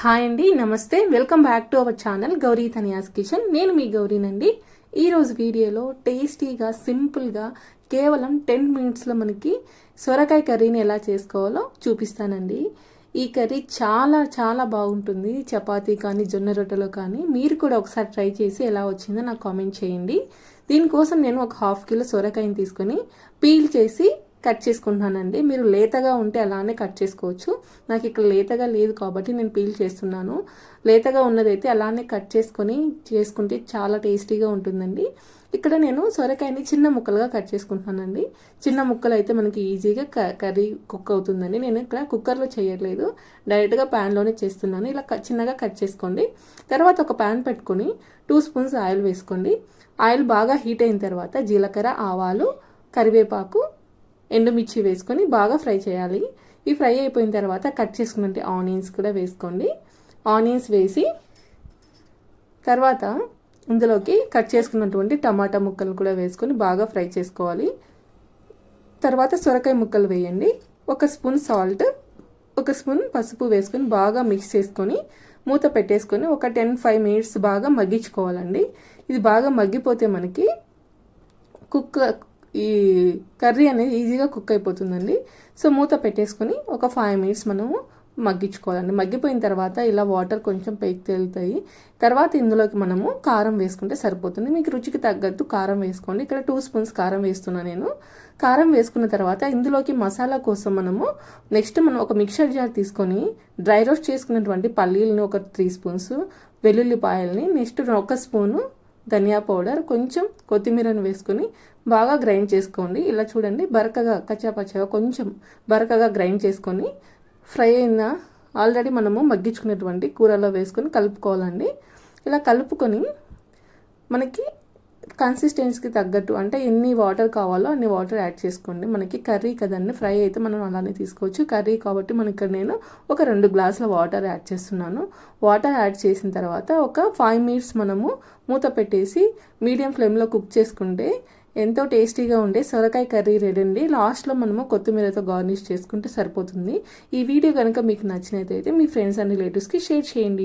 Hi అండి, నమస్తే. Welcome back to our channel Gowri Taniya's kitchen. నేను మీ గౌరీనండి. ఈరోజు వీడియోలో టేస్టీగా సింపుల్గా కేవలం 10 మినిట్స్లో మనకి సొరకాయ కర్రీని ఎలా చేసుకోవాలో చూపిస్తానండి. ఈ కర్రీ చాలా చాలా బాగుంటుంది. చపాతీ కానీ జొన్న రొట్టెలో కానీ మీరు కూడా ఒకసారి ట్రై చేసి ఎలా వచ్చిందో నాకు కామెంట్ చేయండి. దీనికోసం నేను ఒక 1/2 కిలో సొరకాయని తీసుకొని పీల్ చేసి కట్ చేసుకుంటున్నానండి. మీరు లేతగా ఉంటే అలానే కట్ చేసుకోవచ్చు. నాకు ఇక్కడ లేతగా లేదు కాబట్టి నేను పీల్ చేస్తున్నాను. లేతగా ఉన్నదైతే అలానే కట్ చేసుకుంటే చాలా టేస్టీగా ఉంటుందండి. ఇక్కడ నేను సొరకాయని చిన్న ముక్కలుగా కట్ చేసుకుంటున్నానండి. చిన్న ముక్కలు అయితే మనకి ఈజీగా కర్రీ కుక్ అవుతుందండి. నేను ఇక్కడ కుక్కర్లో చేయట్లేదు, డైరెక్ట్గా ప్యాన్లోనే చేస్తున్నాను. ఇలా చిన్నగా కట్ చేసుకోండి. తర్వాత ఒక ప్యాన్ పెట్టుకొని 2 స్పూన్స్ ఆయిల్ వేసుకోండి. ఆయిల్ బాగా హీట్ అయిన తర్వాత జీలకర్ర, ఆవాలు, కరివేపాకు, ఎండుమిర్చి వేసుకొని బాగా ఫ్రై చేయాలి. ఈ ఫ్రై అయిపోయిన తర్వాత కట్ చేసుకున్నట్టు ఆనియన్స్ కూడా వేసుకోండి. ఆనియన్స్ వేసి తర్వాత ఇందులోకి కట్ చేసుకున్నటువంటి టమాటా ముక్కలు కూడా వేసుకొని బాగా ఫ్రై చేసుకోవాలి. తర్వాత సొరకాయ ముక్కలు వేయండి. 1 స్పూన్ సాల్ట్, 1 స్పూన్ పసుపు వేసుకొని బాగా మిక్స్ చేసుకొని మూత పెట్టేసుకొని ఒక 10-5 మినిట్స్ బాగా మగ్గించుకోవాలండి. ఇది బాగా మగ్గిపోతే మనకి ఈ కర్రీ అనేది ఈజీగా కుక్ అయిపోతుందండి. సో మూత పెట్టేసుకొని ఒక 5 మినిట్స్ మనము మగ్గించుకోవాలండి. మగ్గిపోయిన తర్వాత ఇలా వాటర్ కొంచెం పైకి తేలుతాయి. తర్వాత ఇందులోకి మనము కారం వేసుకుంటే సరిపోతుంది. మీకు రుచికి తగ్గట్టు కారం వేసుకోండి. ఇక్కడ 2 స్పూన్స్ కారం వేస్తున్నాను నేను. కారం వేసుకున్న తర్వాత ఇందులోకి మసాలా కోసం మనం ఒక మిక్సర్ జార్ తీసుకొని డ్రై రోస్ట్ చేసుకున్నటువంటి పల్లీలను ఒక 3 స్పూన్స్, వెల్లుల్లిపాయల్ని, నెక్స్ట్ 1 స్పూను ధనియా పౌడర్, కొంచెం కొత్తిమీరను వేసుకొని బాగా గ్రైండ్ చేసుకోండి. ఇలా చూడండి, బరకగా కచ్చాపచ్చగా కొంచెం బరకగా గ్రైండ్ చేసుకొని ఫ్రై అయిన ఆల్రెడీ మనము మగ్గించుకున్నటువంటి కూరలో వేసుకొని కలుపుకోవాలండి. ఇలా కలుపుకొని మనకి కన్సిస్టెన్సీకి తగ్గట్టు అంటే ఎన్ని వాటర్ కావాలో అన్ని వాటర్ యాడ్ చేసుకోండి. మనకి కర్రీ కదండి, ఫ్రై అయితే మనం అలానే తీసుకోవచ్చు. కర్రీ కాబట్టి ఇక్కడ నేను ఒక 2 గ్లాసుల వాటర్ యాడ్ చేస్తున్నాను. వాటర్ యాడ్ చేసిన తర్వాత ఒక 5 మినిట్స్ మనము మూత పెట్టేసి మీడియం ఫ్లేమ్లో కుక్ చేసుకుంటే ఎంతో టేస్టీగా ఉండే సొరకాయ కర్రీ రెడీ అండి. లాస్ట్లో మనము కొత్తిమీరతో గార్నిష్ చేసుకుంటే సరిపోతుంది. ఈ వీడియో కనుక మీకు నచ్చినట్లయితే మీ ఫ్రెండ్స్ అండ్ రిలేటివ్స్కి షేర్ చేయండి.